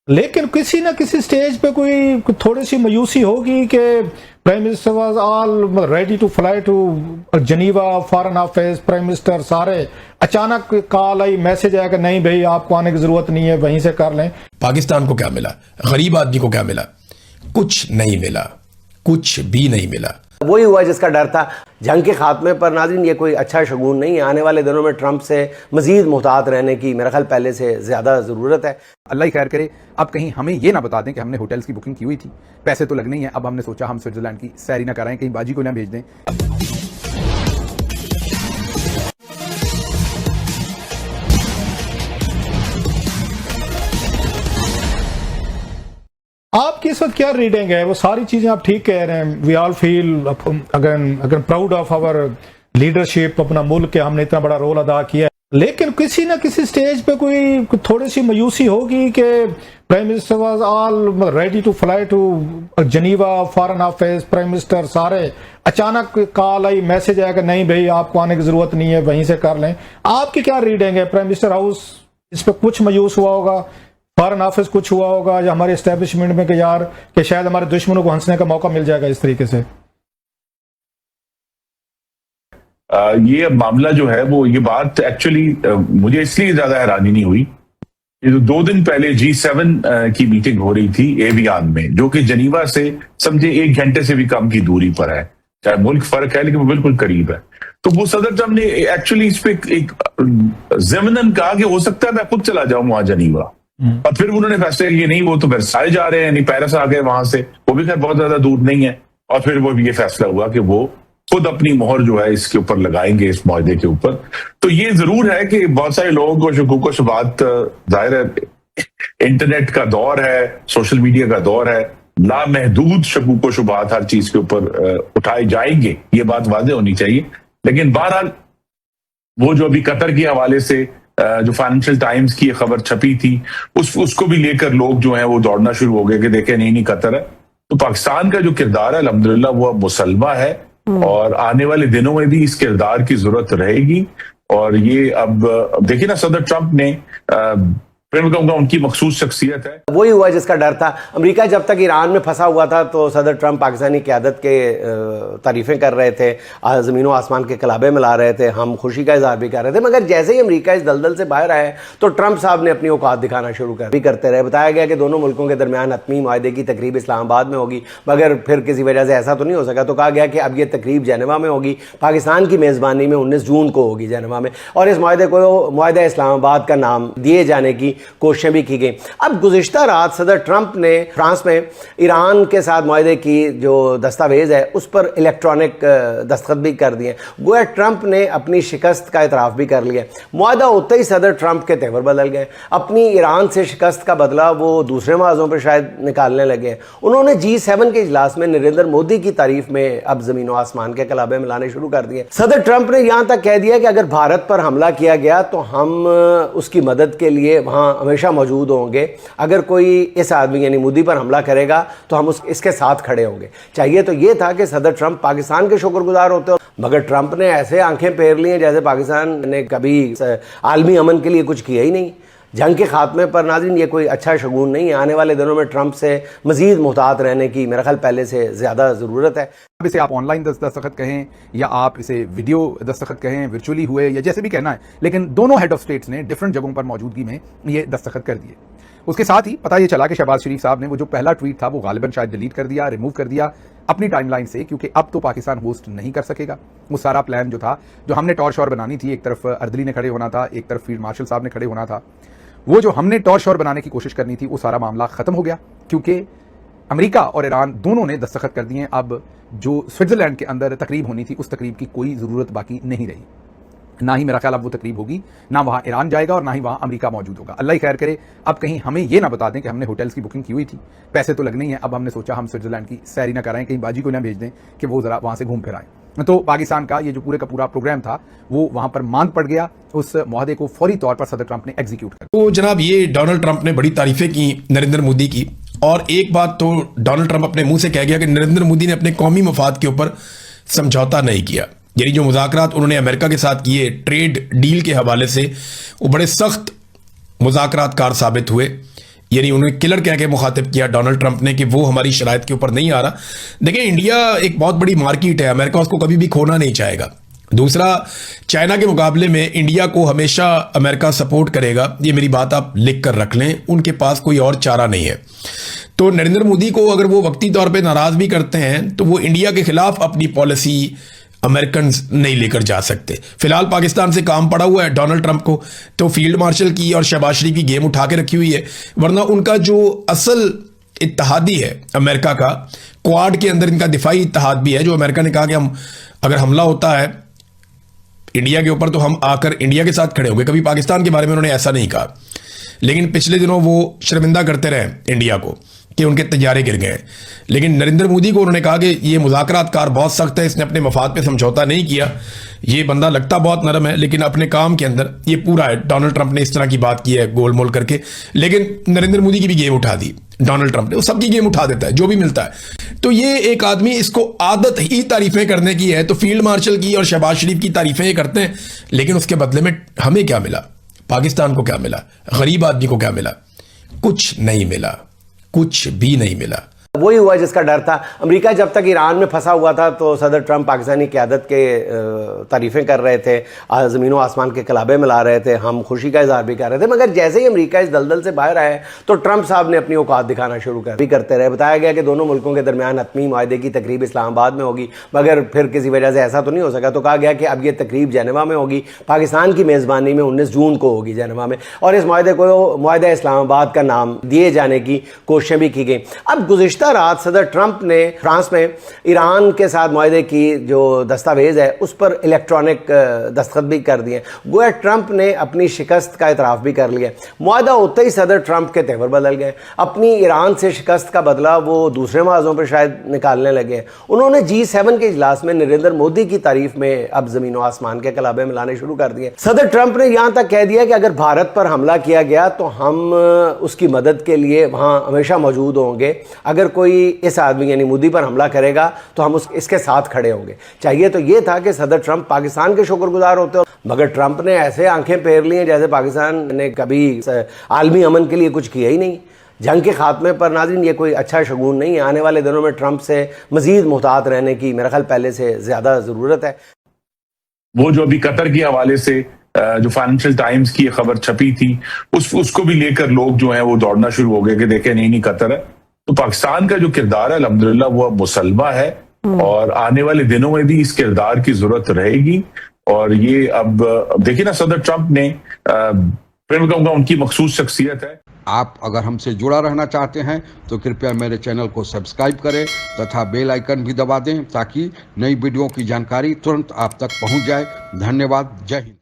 लेकिन किसी ना किसी स्टेज पे कोई थोड़ी सी मायूसी होगी कि prime minister was all ready to fly to Geneva, foreign office, prime minister सारे, अचानक कॉल आई, मैसेज आया कि नहीं भाई आपको आने की जरूरत नहीं है, वहीं से कर लें। पाकिस्तान को क्या मिला, गरीब आदमी को क्या मिला? कुछ नहीं मिला, कुछ भी नहीं मिला। वही हुआ जिसका डर था। जंग के खात्मे पर नाज़रीन ये कोई अच्छा शगुन नहीं है। आने वाले दिनों में ट्रंप से मजीद मुहतात रहने की मेरा ख्याल पहले से ज़्यादा ज़रूरत है। अल्लाह ही खैर करे। अब कहीं हमें ये ना बता दें कि हमने होटल्स की बुकिंग की हुई थी, पैसे तो लगने ही हैं, अब हमने सोचा हम स्विट्जरलैंड की सैरी ना कराएं, कहीं बाजी को ना भेज दें। आपकी इस वक्त क्या रीडिंग है? वो सारी चीजें आप ठीक कह रहे हैं। We all feel again proud of our leadership, अपना मुल्क के हमने इतना बड़ा रोल अदा किया। लेकिन किसी ना किसी स्टेज पे कोई थोड़ी सी मायूसी होगी कि prime minister was all ready to fly to Geneva, foreign office, prime minister सारे, अचानक कॉल आई, मैसेज आया कि नहीं भाई आपको आने की जरूरत नहीं है, वहीं से कर लें। आपकी क्या रीडिंग है? प्राइम मिनिस्टर हाउस इस पर कुछ मायूस हुआ होगा, फॉरेन ऑफिस कुछ हुआ होगा, या हमारे एस्टेब्लिशमेंट में कि यार कि शायद हमारे दुश्मनों को हंसने का मौका मिल जाएगा इस तरीके से? ये मामला जो है वो, ये बात एक्चुअली मुझे इसलिए ज्यादा हैरानी नहीं हुई। ये तो 2 दिन पहले G7 की मीटिंग हो रही थी एवियान में, जो कि जनीवा से समझे 1 घंटे से भी कम की दूरी पर है। चाहे मुल्क फर्क है लेकिन वो बिल्कुल करीब है। तो वो सदर ट्रंप ने एक्चुअली इस पे एक ज़मनन कहा कि हो सकता है मैं खुद चला जाऊं वहां जनीवा, और फिर उन्होंने फैसला किया नहीं वो तो वर्साइल जा रहे हैं, नहीं पेरिस आ गए वहां से, वो भी खैर बहुत ज्यादा दूर नहीं है। और फिर वो ये फैसला हुआ कि वो खुद अपनी मोहर जो है इसके ऊपर लगाएंगे, इस मुआहदे के ऊपर। तो ये जरूर है कि बहुत सारे लोगों को शकूक व शुबात, जाहिर है इंटरनेट का दौर है, सोशल मीडिया का दौर है, लामहदूद शकूक व शुबात हर चीज के ऊपर उठाए जाएंगे, ये बात वाज़ेह होनी चाहिए। लेकिन बहरहाल वो जो अभी कतर के हवाले से जो फाइनेंशियल टाइम्स की खबर छपी थी, उसको भी लेकर लोग जो हैं वो दौड़ना शुरू हो गए कि देखें नहीं कतर है। तो पाकिस्तान का जो किरदार है अल्हम्दुलिल्लाह वो अब मुसल्मा है, और आने वाले दिनों में भी इस किरदार की जरूरत रहेगी। और ये अब देखिए ना, सदर ट्रंप ने फिर मैं कहूँगा उनकी मखसूस शख्सियत है। वही हुआ जिसका डर था। अमेरिका जब तक ईरान में फंसा हुआ था तो सदर ट्रंप पाकिस्तानी क़यादत के तारीफ़ें कर रहे थे, ज़मीन व आसमान के कलाबे मिला रहे थे, हम खुशी का इजहार भी कर रहे थे। मगर जैसे ही अमेरिका इस दलदल से बाहर आए तो ट्रंप साहब ने अपनी औकात दिखाना शुरू करते रहे। बताया गया कि दोनों मुल्कों के दरमियान हतमी मुआहदे की तकरीब इस्लामाबाद में होगी, मगर फिर किसी वजह से ऐसा तो नहीं हो सका। तो कहा गया कि अब ये तकरीब जेनेवा में होगी, पाकिस्तान की मेज़बानी में 19 जून को होगी जेनेवा में, और इस मुआहदे को मुआहदा इस्लामाबाद का नाम दिए जाने की कोशिशें भी की गई। अब गुज़िश्ता रात सदर ट्रंप ने फ्रांस में ईरान के साथ मुआहदे की जो दस्तावेज़ है उस पर इलेक्ट्रॉनिक दस्तखत भी कर दिए। गोया ट्रंप ने अपनी शिकस्त का इतराफ़ भी कर लिया। मुआहदा होते ही सदर ट्रंप के तेवर बदल गए। अपनी ईरान से शिकस्त का बदला वो दूसरे महाजों पर शायद निकालने लगे। उन्होंने G7 के इजलास में नरेंद्र मोदी की तारीफ में अब ज़मीन व आसमान के कलाबे मिलाने शुरू कर दिए। सदर ट्रंप ने यहाँ तक कह दिया कि अगर भारत पर हमला किया गया तो हम उसकी मदद के लिए वहाँ हमेशा मौजूद होंगे। अगर कोई इस आदमी यानी मोदी पर हमला करेगा तो हम इसके साथ खड़े होंगे। चाहिए तो ये था कि सदर ट्रंप पाकिस्तान के शुक्रगुजार होते हो, मगर ट्रंप ने ऐसे आंखें फेर ली हैं जैसे पाकिस्तान ने कभी आलमी अमन के लिए कुछ किया ही नहीं। जंग के खात्मे पर नाज़रीन ये कोई अच्छा शगुन नहीं है। आने वाले दिनों में ट्रंप से मजीद मुहतात रहने की मेरा ख्याल पहले से ज़्यादा ज़रूरत है। अब इसे आप ऑनलाइन दस्तखत कहें या आप इसे वीडियो दस्तखत कहें, वर्चुअली हुए या जैसे भी कहना है, लेकिन दोनों हेड ऑफ स्टेट्स ने डिफरेंट जगहों पर मौजूदगी में ये दस्तखत कर दिए। उसके साथ ही पता ये चला कि शहबाज शरीफ साहब ने वो जो पहला ट्वीट था वो गालिबन शायद डिलीट कर दिया, रिमूव कर दिया अपनी टाइमलाइन से, क्योंकि अब तो पाकिस्तान होस्ट नहीं कर सकेगा। वो सारा प्लान जो था, जो हमने टॉर शॉर बनानी थी, एक तरफ अर्दली ने खड़े होना था, एक तरफ फील्ड मार्शल साहब ने खड़े होना था, वो जो हमने टॉर शॉर बनाने की कोशिश करनी थी वो सारा मामला खत्म हो गया, क्योंकि अमेरिका और ईरान दोनों ने दस्तखत कर दिए। अब जो स्विट्जरलैंड के अंदर तकरीब होनी थी उस तकरीब की कोई ज़रूरत बाकी नहीं रही। ना ही मेरा ख्याल अब वो तकरीब होगी, ना वहाँ ईरान जाएगा और ना ही वहाँ अमेरिका मौजूद होगा। अल्लाह ही खैर करे। अब कहीं हमें ये ना बता दें कि हमने होटल्स की बुकिंग की हुई थी, पैसे तो लगने ही हैं, अब हमने सोचा हम स्विट्जरलैंड की सैरी ना कराएं, कहीं बाजी को ना भेज दें कि वो ज़रा वहाँ से घूम फिर आएँ। तो पाकिस्तान का ये जो पूरे का पूरा प्रोग्राम था वो वहाँ पर मांद पड़ गया। उस मुआहदे को फौरी तौर पर सदर ट्रंप ने एग्जीक्यूट कर। तो जनाब ये डोनाल्ड ट्रंप ने बड़ी तारीफें की नरेंद्र मोदी की, और एक बात तो डोनाल्ड ट्रंप अपने मुंह से कह गया कि नरेंद्र मोदी ने अपने कौमी मफाद के ऊपर समझौता नहीं किया। यानी जो मुज़ाकरात उन्होंने अमेरिका के साथ किए ट्रेड डील के हवाले से, वो बड़े सख्त मुज़ाकरात कार साबित हुए। यानी उन्हें किलर कह के मुखातिब किया डोनाल्ड ट्रंप ने कि वो हमारी शराइत के ऊपर नहीं आ रहा। देखिए, इंडिया एक बहुत बड़ी मार्केट है, अमेरिका उसको कभी भी खोना नहीं चाहेगा। दूसरा, चाइना के मुकाबले में इंडिया को हमेशा अमेरिका सपोर्ट करेगा, ये मेरी बात आप लिख कर रख लें, उनके पास कोई और चारा नहीं है। तो नरेंद्र मोदी को अगर वो वक्ती तौर पे नाराज भी करते हैं तो वो इंडिया के खिलाफ अपनी पॉलिसी अमेरिकन नहीं लेकर जा सकते। फिलहाल पाकिस्तान से काम पड़ा हुआ है डोनाल्ड ट्रंप को, तो फील्ड मार्शल की और शहबाज शरीफ की गेम उठा के रखी हुई है, वरना उनका जो असल इत्तेहादी है अमेरिका का, क्वाड के अंदर इनका दिफाई इत्तेहाद भी है, जो अमेरिका ने कहा कि हम अगर हमला होता है इंडिया के ऊपर तो हम आकर इंडिया के साथ खड़े होंगे। कभी पाकिस्तान के बारे में उन्होंने ऐसा नहीं कहा, लेकिन पिछले दिनों वो शर्मिंदा करते रहे इंडिया को कि उनके तैयारे गिर गए। लेकिन नरेंद्र मोदी को उन्होंने कहा कि ये मुज़ाकरातकार बहुत सख्त है, इसने अपने मफाद पे समझौता नहीं किया, ये बंदा लगता बहुत नरम है लेकिन अपने काम के अंदर ये पूरा है। डोनाल्ड ट्रंप ने इस तरह की बात की है गोलमोल करके, लेकिन नरेंद्र मोदी की भी गेम उठा दी डोनाल्ड ट्रंप ने, वो सबकी गेम उठा देता है जो भी मिलता है। तो ये एक आदमी, इसको आदत ही तारीफें करने की है, तो फील्ड मार्शल की और शहबाज शरीफ की तारीफें ये करते हैं, लेकिन उसके बदले में हमें क्या मिला, पाकिस्तान को क्या मिला, गरीब आदमी को क्या मिला? कुछ नहीं मिला, कुछ भी नहीं मिला। वही हुआ जिसका डर था। अमेरिका जब तक ईरान में फंसा हुआ था तो सदर ट्रंप पाकिस्तानी क़यादत के तारीफ़ें कर रहे थे, ज़मीनों आसमान के कलाबे मिला रहे थे, हम खुशी का इजहार भी कर रहे थे। मगर जैसे ही अमेरिका इस दलदल से बाहर आए तो ट्रंप साहब ने अपनी औकात दिखाना शुरू करते रहे। बताया गया कि दोनों मुल्कों के दरमियान हतमी माहदे की तकरीब इस्लामाबाद में होगी, मगर फिर किसी वजह से ऐसा तो नहीं हो सका, तो कहा गया कि अब ये तकरीब जेनेवा में होगी, पाकिस्तान की मेज़बानी में 19 जून को होगी जेनेवा में, और इस माहदे को माहदा इस्लामाबाद का नाम दिए जाने की कोशिशें भी की गई। अब गुज़िश्ता रात सदर ट्रंप ने फ्रांस में ईरान के साथ माहदे की जो दस्तावेज है उस पर इलेक्ट्रॉनिक दस्तखत भी कर दिए। गोया ट्रंप ने अपनी शिकस्त का इतराफ़ भी कर लिया। माहदा होते ही सदर ट्रंप के तेवर बदल गए, अपनी ईरान से शिकस्त का बदला वो दूसरे मवाज़ों पर शायद निकालने लगे। उन्होंने G7 के इजलास में नरेंद्र मोदी की तारीफ में अब ज़मीन व आसमान के कलाबे मिलाने शुरू कर दिए। सदर ट्रंप ने यहाँ तक कह दिया कि अगर भारत पर हमला किया गया तो हम उसकी मदद के लिए वहाँ हमेशा मौजूद होंगे, अगर कोई इस आदमी यानी मोदी पर हमला करेगा तो हम इसके साथ खड़े होंगे। चाहिए तो ये था कि सदर ट्रंप पाकिस्तान के शुक्रगुजार होते, मगर ट्रंप ने ऐसे आंखें फेर ली हैं जैसे पाकिस्तान ने कभी आलमी अमन के लिए कुछ किया ही नहीं। जंग के खात्मे पर नाज़रीन ये कोई अच्छा शगुन नहीं है। आने वाले दिनों में ट्रंप से मजीद मुहतात रहने की मेरा ख्याल पहले से ज़्यादा ज़रूरत है। वो जो अभी कतर के हवाले से जो फाइनेंशियल टाइम्स की खबर छपी थी उसको भी लेकर लोग जो हैं वो दौड़ना शुरू हो गए कि देखें नहीं कतर है। तो पाकिस्तान का जो किरदार है अल्हम्दुलिल्लाह वो अब मुसल्मा है, और आने वाले दिनों में भी इस किरदार की जरूरत रहेगी। और ये अब देखिए ना, सदर ट्रंप ने फिर मैं कहूँगा उनकी मखसूस शख्सियत है। आप अगर हमसे जुड़ा रहना चाहते हैं तो कृपया मेरे चैनल को सब्सक्राइब करें तथा बेल आइकन भी दबा दें ताकि नई वीडियो की जानकारी तुरंत आप तक पहुंच जाए। धन्यवाद। जय हिंद।